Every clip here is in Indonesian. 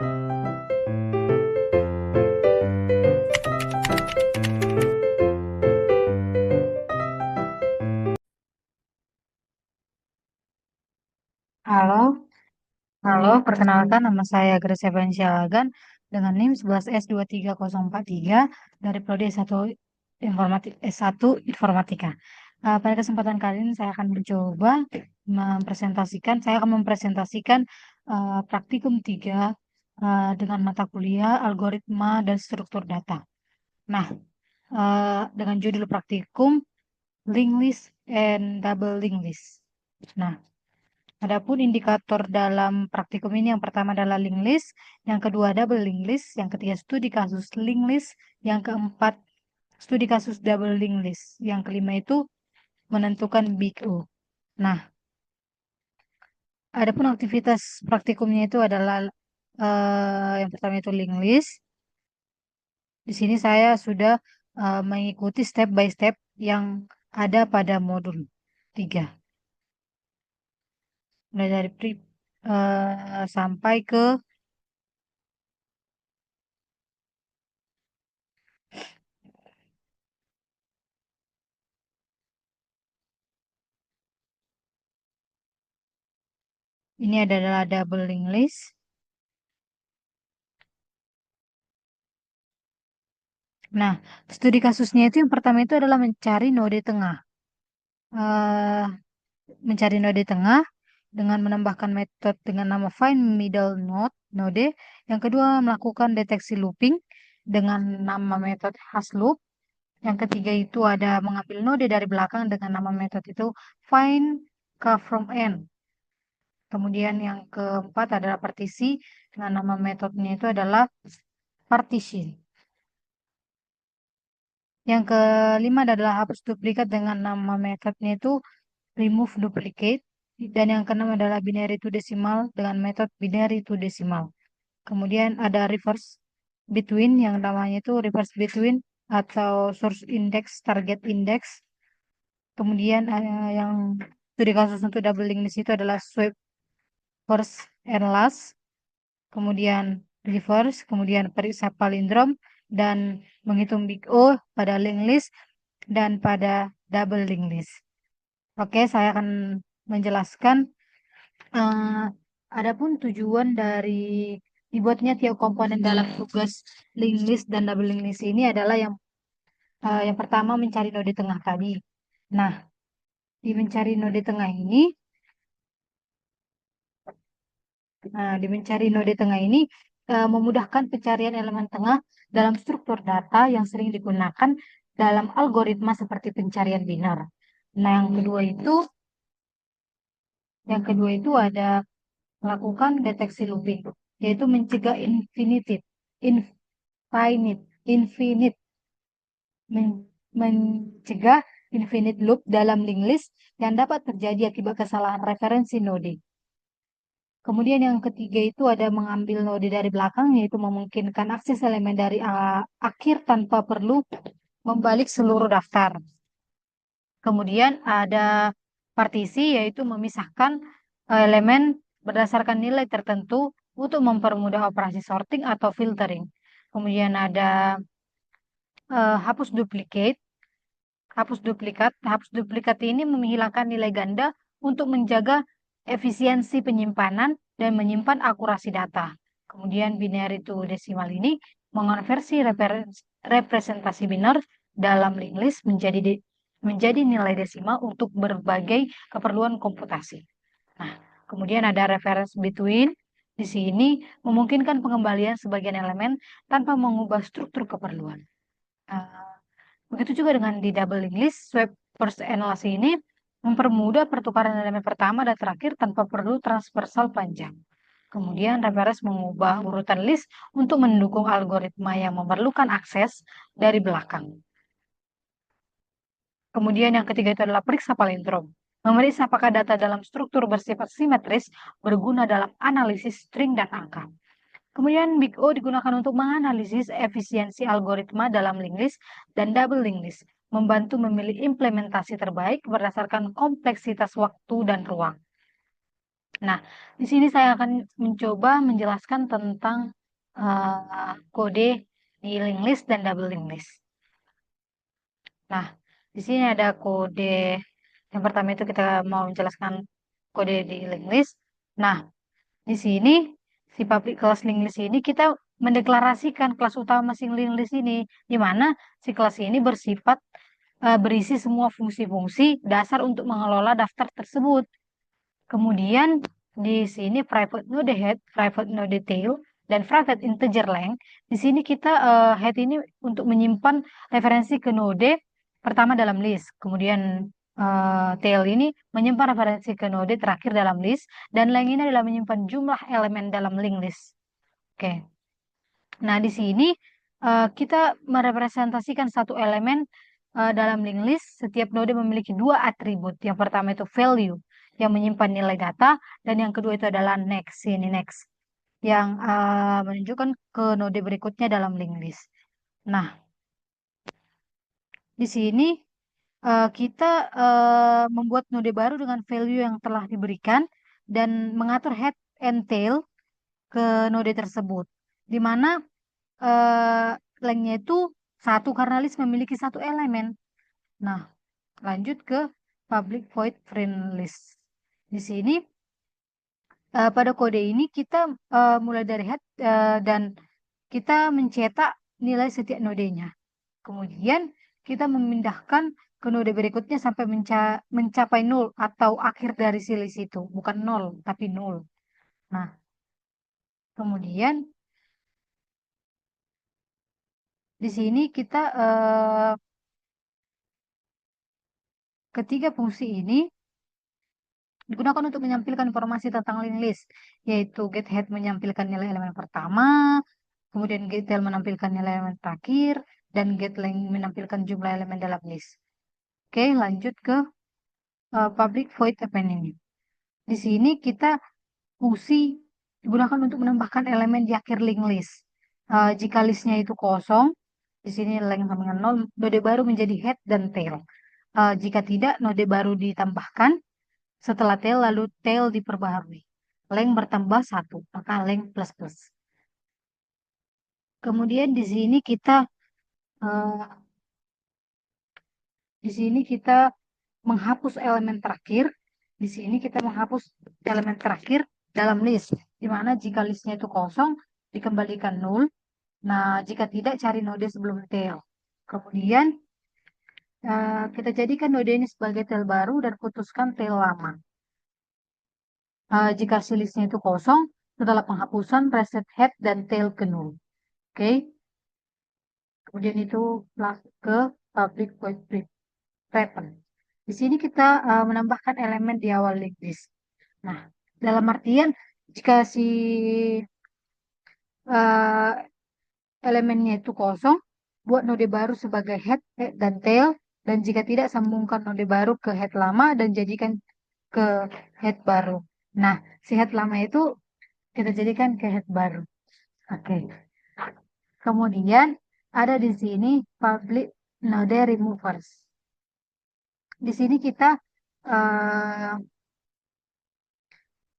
Halo, halo, perkenalkan nama saya Grace Evansia Lagan dengan NIM 11S23043 dari Prodi S1 Informatika. Pada kesempatan kali ini saya akan mencoba mempresentasikan praktikum 3 dengan mata kuliah algoritma dan struktur data. Nah, dengan judul praktikum linked list and double linked list. Nah, adapun indikator dalam praktikum ini yang pertama adalah linked list, yang kedua double linked list, yang ketiga studi kasus linked list, yang keempat studi kasus double linked list, yang kelima itu menentukan Big O. Nah, adapun aktivitas praktikumnya itu adalah yang pertama itu linked list. Di sini saya sudah mengikuti step by step yang ada pada modul 3. Mulai dari sampai ke ini adalah double linked list. Nah, studi kasusnya itu yang pertama itu adalah mencari node tengah. eh Mencari node tengah dengan menambahkan metode dengan nama find middle node. Yang kedua, melakukan deteksi looping dengan nama metode hash loop. Yang ketiga itu ada mengambil node dari belakang dengan nama metode itu find k from n. Kemudian yang keempat adalah partisi dengan nama metodenya itu adalah partition. Yang kelima adalah hapus duplikat dengan nama metodenya itu remove duplicate. Dan yang keenam adalah binary to decimal dengan metode binary to decimal. Kemudian ada reverse between yang namanya itu reverse between atau source index, target index. Kemudian yang studi kasus untuk doubling di situ adalah swipe first and last. Kemudian reverse, kemudian periksa palindrom, dan menghitung Big O pada linked list dan pada double linked list. Oke, saya akan menjelaskan. eh, Adapun tujuan dari dibuatnya tiap komponen dalam tugas linked list dan double linked list ini adalah yang pertama mencari node tengah tadi. Nah, di mencari node tengah ini, memudahkan pencarian elemen tengah dalam struktur data yang sering digunakan dalam algoritma seperti pencarian biner. Nah, yang kedua itu ada melakukan deteksi looping, yaitu mencegah infinite, infinite, mencegah infinite loop dalam linked list yang dapat terjadi akibat kesalahan referensi node. Kemudian yang ketiga itu ada mengambil node dari belakang, yaitu memungkinkan akses elemen dari akhir tanpa perlu membalik seluruh daftar. Kemudian ada partisi, yaitu memisahkan elemen berdasarkan nilai tertentu untuk mempermudah operasi sorting atau filtering. Kemudian ada hapus duplikat. Hapus duplikat ini menghilangkan nilai ganda untuk menjaga efisiensi penyimpanan dan menyimpan akurasi data. Kemudian binary to decimal ini mengonversi representasi biner dalam linked list menjadi nilai desimal untuk berbagai keperluan komputasi. Nah, kemudian ada reference between. Di sini memungkinkan pengembalian sebagian elemen tanpa mengubah struktur keperluan. Begitu juga dengan di double linked list, swipe first and last ini mempermudah pertukaran elemen pertama dan terakhir tanpa perlu transversal panjang. Kemudian reference mengubah urutan list untuk mendukung algoritma yang memerlukan akses dari belakang. Kemudian yang ketiga itu adalah periksa palindrom. Memeriksa apakah data dalam struktur bersifat simetris berguna dalam analisis string dan angka. Kemudian Big O digunakan untuk menganalisis efisiensi algoritma dalam linked list dan double linked list, membantu memilih implementasi terbaik berdasarkan kompleksitas waktu dan ruang. Nah, di sini saya akan mencoba menjelaskan tentang kode di linked list dan double linked list. Nah, di sini ada kode yang pertama itu kita mau menjelaskan kode di linked list. Nah, di sini si public kelas linked list ini kita mendeklarasikan kelas utama si linked list ini, di mana si kelas ini bersifat berisi semua fungsi-fungsi dasar untuk mengelola daftar tersebut. Kemudian di sini private node head, private node tail, dan private integer length. Di sini kita head ini untuk menyimpan referensi ke node pertama dalam list. Kemudian tail ini menyimpan referensi ke node terakhir dalam list, dan length ini adalah menyimpan jumlah elemen dalam link list. Oke. Nah, di sini kita merepresentasikan satu elemen dalam link list. Setiap node memiliki dua atribut. Yang pertama itu value yang menyimpan nilai data, dan yang kedua itu adalah next. Ini next yang menunjukkan ke node berikutnya dalam link list. Nah, di sini kita membuat node baru dengan value yang telah diberikan dan mengatur head and tail ke node tersebut, di mana lengthnya itu satu karena list memiliki satu elemen. Nah, lanjut ke public void friend list. Di sini pada kode ini kita mulai dari head dan kita mencetak nilai setiap nodenya. Kemudian kita memindahkan ke node berikutnya sampai mencapai nol atau akhir dari si list itu, bukan nol tapi nol. Nah, kemudian di sini kita ketiga fungsi ini digunakan untuk menyampaikan informasi tentang link list, yaitu getHead menyampaikan nilai elemen pertama, kemudian getTail menampilkan nilai elemen terakhir, dan getLength menampilkan jumlah elemen dalam list. Oke, lanjut ke public void append ini. Di sini kita fungsi digunakan untuk menambahkan elemen di akhir link list. Jika listnya itu kosong, di sini length sama dengan 0, node baru menjadi head dan tail. Jika tidak, node baru ditambahkan setelah tail, lalu tail diperbaharui. Length bertambah 1, maka length plus plus. Kemudian eh, di sini kita menghapus elemen terakhir. Di sini kita menghapus elemen terakhir dalam list, di mana jika listnya itu kosong, dikembalikan 0. Nah, jika tidak, cari node sebelum tail. Kemudian kita jadikan node ini sebagai tail baru dan putuskan tail lama. Jika si listnya itu kosong, setelah penghapusan, reset head dan tail ke 0. Oke, kemudian itu masuk ke public void preference. Di sini kita menambahkan elemen di awal link list. Nah, dalam artian jika si eh, elemennya itu kosong, buat node baru sebagai head dan tail, dan jika tidak, sambungkan node baru ke head lama dan jadikan ke head baru. Nah, si head lama itu kita jadikan ke head baru. Oke. Kemudian ada di sini public node removers. Di sini kita eh,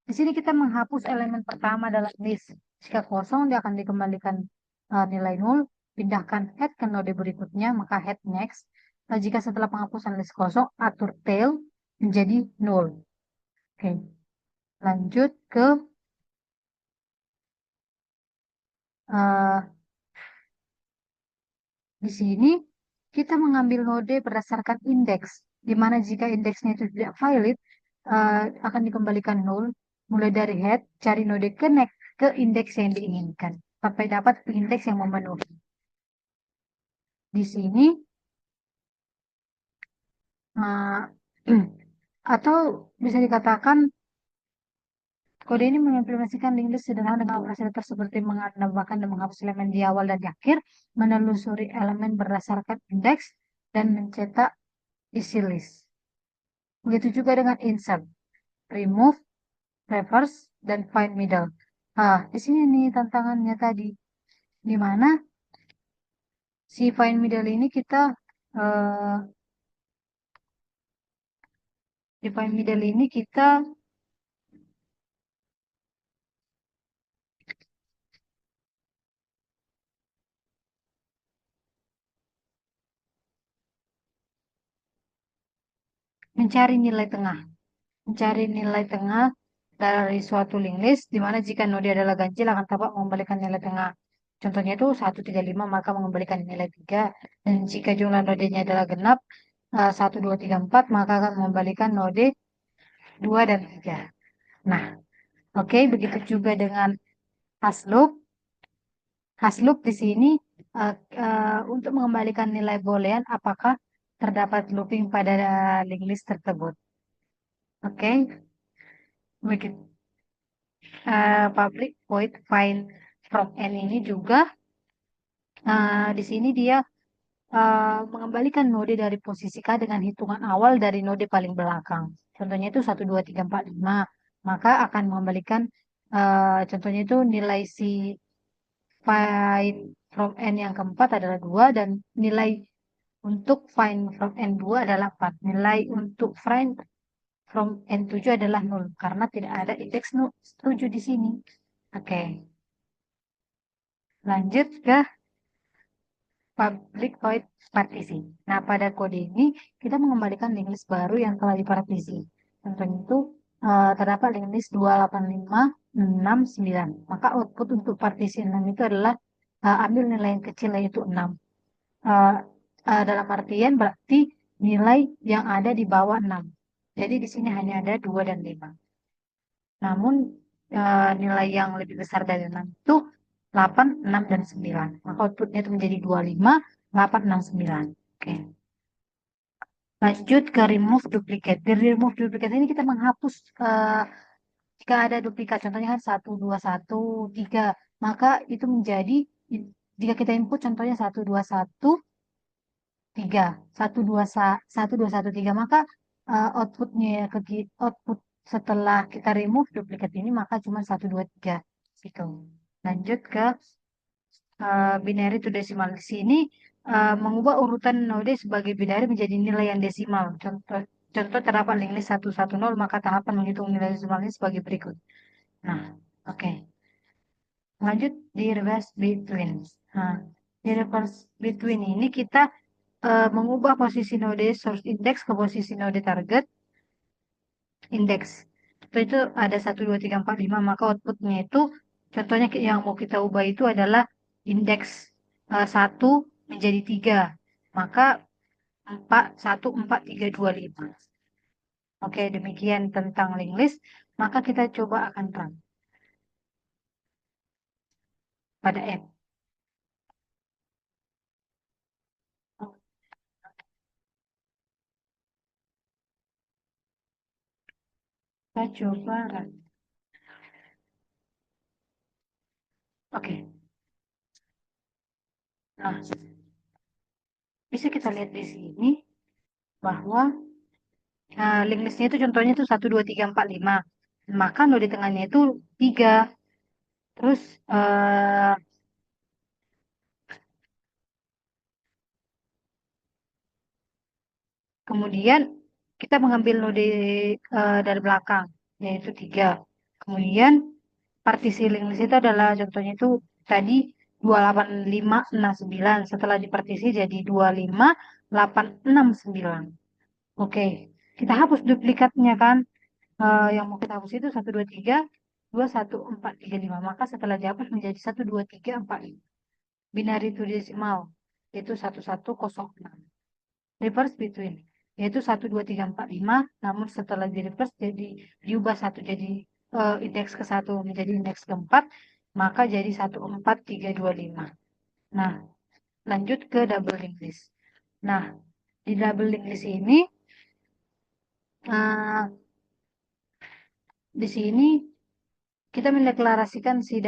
di sini kita menghapus elemen pertama dalam list. Jika kosong, dia akan dikembalikan nilai 0. Pindahkan head ke node berikutnya, maka head next. Jika setelah penghapusan list kosong, atur tail menjadi 0. Oke, lanjut ke eh, di sini kita mengambil node berdasarkan indeks, di mana jika indeksnya itu tidak valid, akan dikembalikan 0. Mulai dari head, cari node connect ke indeks yang diinginkan, sampai dapat indeks yang memenuhi. Di sini, atau bisa dikatakan, kode ini mengimplementasikan link list sederhana dengan operasi dasar seperti menambahkan dan menghapus elemen di awal dan di akhir, menelusuri elemen berdasarkan indeks, dan mencetak isi list. Begitu juga dengan insert, remove, reverse, dan find middle. Di sini nih tantangannya tadi, di mana si find middle ini kita eh, di find middle ini kita mencari nilai tengah. Mencari nilai tengah dari suatu link list, di mana jika node adalah ganjil akan tampak mengembalikan nilai tengah. Contohnya itu 135 maka mengembalikan nilai 3. Dan jika jumlah nodenya adalah genap, 1, 2, 3, 4, maka akan mengembalikan node 2 dan 3. Nah, oke, begitu juga dengan hash loop. Hash loop di sini untuk mengembalikan nilai boolean apakah terdapat looping pada link list tersebut. Oke, begitu. Public void find from n ini juga di sini dia mengembalikan node dari posisi K dengan hitungan awal dari node paling belakang. Contohnya itu 1, 2, 3, 4, 5. Maka akan mengembalikan contohnya itu nilai si find from n yang keempat adalah 2 dan nilai untuk find from n2 adalah 4. Nilai untuk find from n7 adalah 0 karena tidak ada indeks 7 di sini. Oke. Lanjut ke public void partisi. Nah, pada kode ini kita mengembalikan link list baru yang telah dipartisi. Contohnya itu terdapat link list 28569. Maka output untuk partisi 6 itu adalah ambil nilai yang kecil yaitu 6. Uh, dalam artian berarti nilai yang ada di bawah 6. Jadi di sini hanya ada 2 dan 5. Namun nilai yang lebih besar dari 6 itu 8, 6, dan 9. Maka outputnya itu menjadi 25, 8, 6, 9. Oke. Lanjut ke remove duplicate. Di remove duplicate ini kita menghapus jika ada duplikat. Contohnya kan 1, 2, 1, 3. Maka itu menjadi, jika kita input contohnya 1, 2, 1, 3. 1, 2, 1, 2, 1, 3. Maka outputnya output setelah kita remove duplikat ini maka cuma 1, 2, 3. Gitu. Lanjut ke binary to decimal. Di sini mengubah urutan node sebagai binary menjadi nilai yang desimal. Contoh terdapat link list 110 maka tahapan menghitung nilai desimalnya sebagai berikut. Nah, oke. Lanjut di reverse between. Nah, di reverse between ini kita mengubah posisi node source index ke posisi node target index. Itu ada 1, 2, 3, 4, 5, maka outputnya itu contohnya yang mau kita ubah itu adalah indeks 1 menjadi 3. Maka 4, 1, 4, 3, 2, 5. Oke, demikian tentang link list. Maka kita coba akan run pada app. Kita coba run. Oke. Nah, bisa kita lihat di sini bahwa link listnya itu contohnya itu 1, 2, 3, 4, 5. Maka node tengahnya itu 3. Terus kemudian kita mengambil node dari belakang, yaitu 3. Kemudian partisi link list itu adalah contohnya itu tadi 28569. Setelah dipartisi jadi 25869. Oke, kita hapus duplikatnya kan. Yang mau kita hapus itu 1, 2, 3, 2, 1, 4, 3, 5. Maka setelah dihapus menjadi 1, 2, 3, 4, 5. Binary to decimal, yaitu 1106. Reverse between, yaitu 1, 2, 3, 4, 5. Namun setelah di reverse jadi diubah satu jadi indeks ke 1 menjadi indeks ke 4. Maka jadi 1, 4, 3, 2, 5. Nah, lanjut ke double linked list. Nah, di double linked list ini uh, di sini kita mendeklarasikan si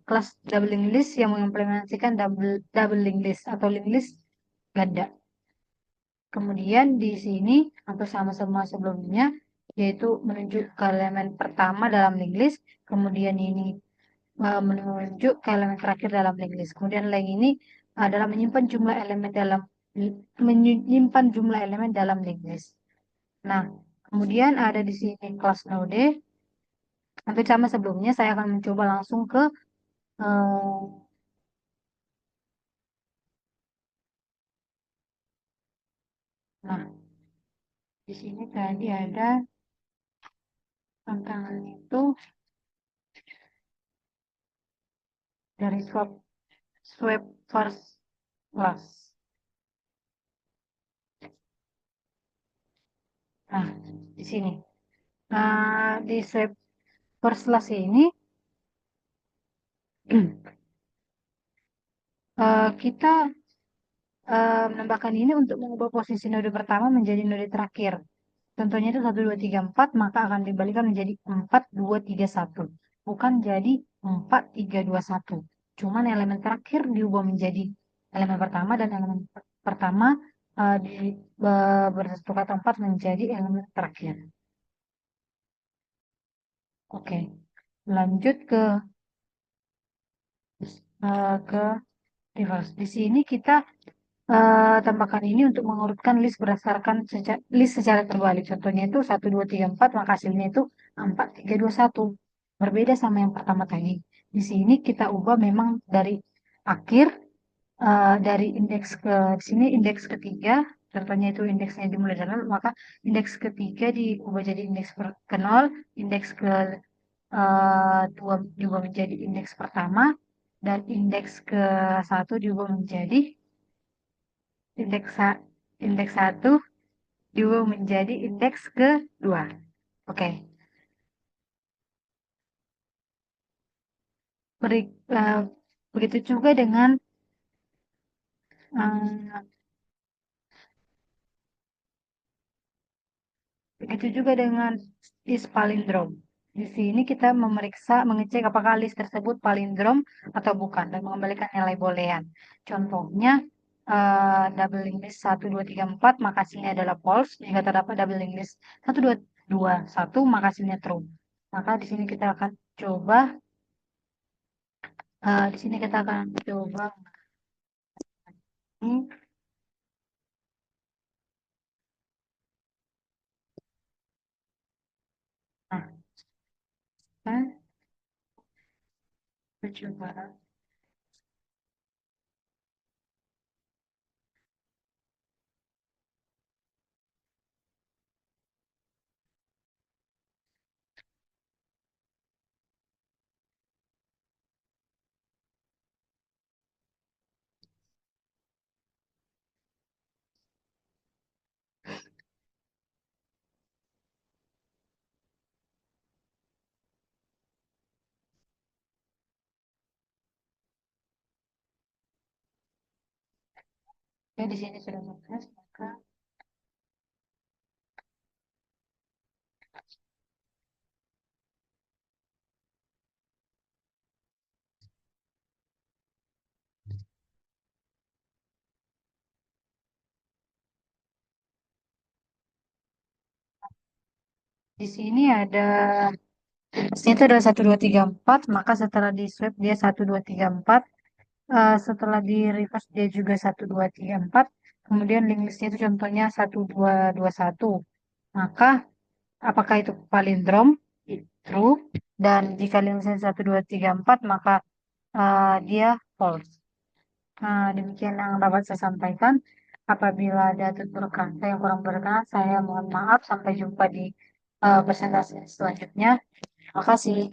kelas double linked list yang mengimplementasikan double linked list atau linked list ganda. Kemudian di sini hampir sama semua sebelumnya, yaitu menunjuk ke elemen pertama dalam linked list, kemudian ini menunjuk ke elemen terakhir dalam linked list. Kemudian lain ini adalah menyimpan jumlah elemen dalam linked list. Nah, kemudian ada di sini kelas node. Hampir sama sebelumnya, saya akan mencoba langsung ke eh, nah, Di sini tadi ada tantangannya itu dari swab first class. Nah, di sini. Di swab first class ini kita menambahkan ini untuk mengubah posisi node pertama menjadi node terakhir. Contohnya itu 1, 2, 3, 4, maka akan dibalikan menjadi 4, 2, 3, 1. Bukan jadi 4, 3, 2, 1. Cuman elemen terakhir diubah menjadi elemen pertama dan elemen pertama bersatu kata 4 menjadi elemen terakhir. Oke, lanjut ke reverse. Di sini kita tambahkan ini untuk mengurutkan list berdasarkan list secara terbalik. Contohnya itu 1, 2, 3, 4, maka hasilnya itu 4, 3, 2, 1. Berbeda sama yang pertama tadi. Di sini kita ubah memang dari akhir, dari indeks di sini indeks ketiga, contohnya itu indeksnya dimulai dari 0, maka indeks ketiga diubah jadi indeks ke 0, indeks ke 2 diubah menjadi indeks pertama, dan indeks ke 1 diubah menjadi indeks indeks 1 diubah menjadi indeks kedua. Oke. Beri- eh, Begitu juga dengan eh, begitu juga dengan list palindrom. Di sini kita mengecek apakah list tersebut palindrom atau bukan dan mengembalikan nilai boolean. Contohnya doubling list 1, 2, 3, 4 maka hasilnya adalah false. Jika terdapat doubling list 1, 2, 2, 1 maka hasilnya true. Maka di sini kita akan coba di sini kita akan coba ini. Nah, kita coba. Oke, di sini sudah sukses, maka di sini ada listnya itu adalah 1, 2, 3, 4, maka setelah di swap dia 1, 2, 3, 4. Setelah di reverse dia juga 1, 2, 3, 4. Kemudian link listnya itu contohnya 1, 2, 2, 1. Maka apakah itu palindrom? True. Dan jika link listnya 1, 2, 3, 4, maka dia false. Demikian yang dapat saya sampaikan. Apabila ada tutur kata yang kurang berkenan, saya mohon maaf. Sampai jumpa di presentasi selanjutnya. Terima kasih.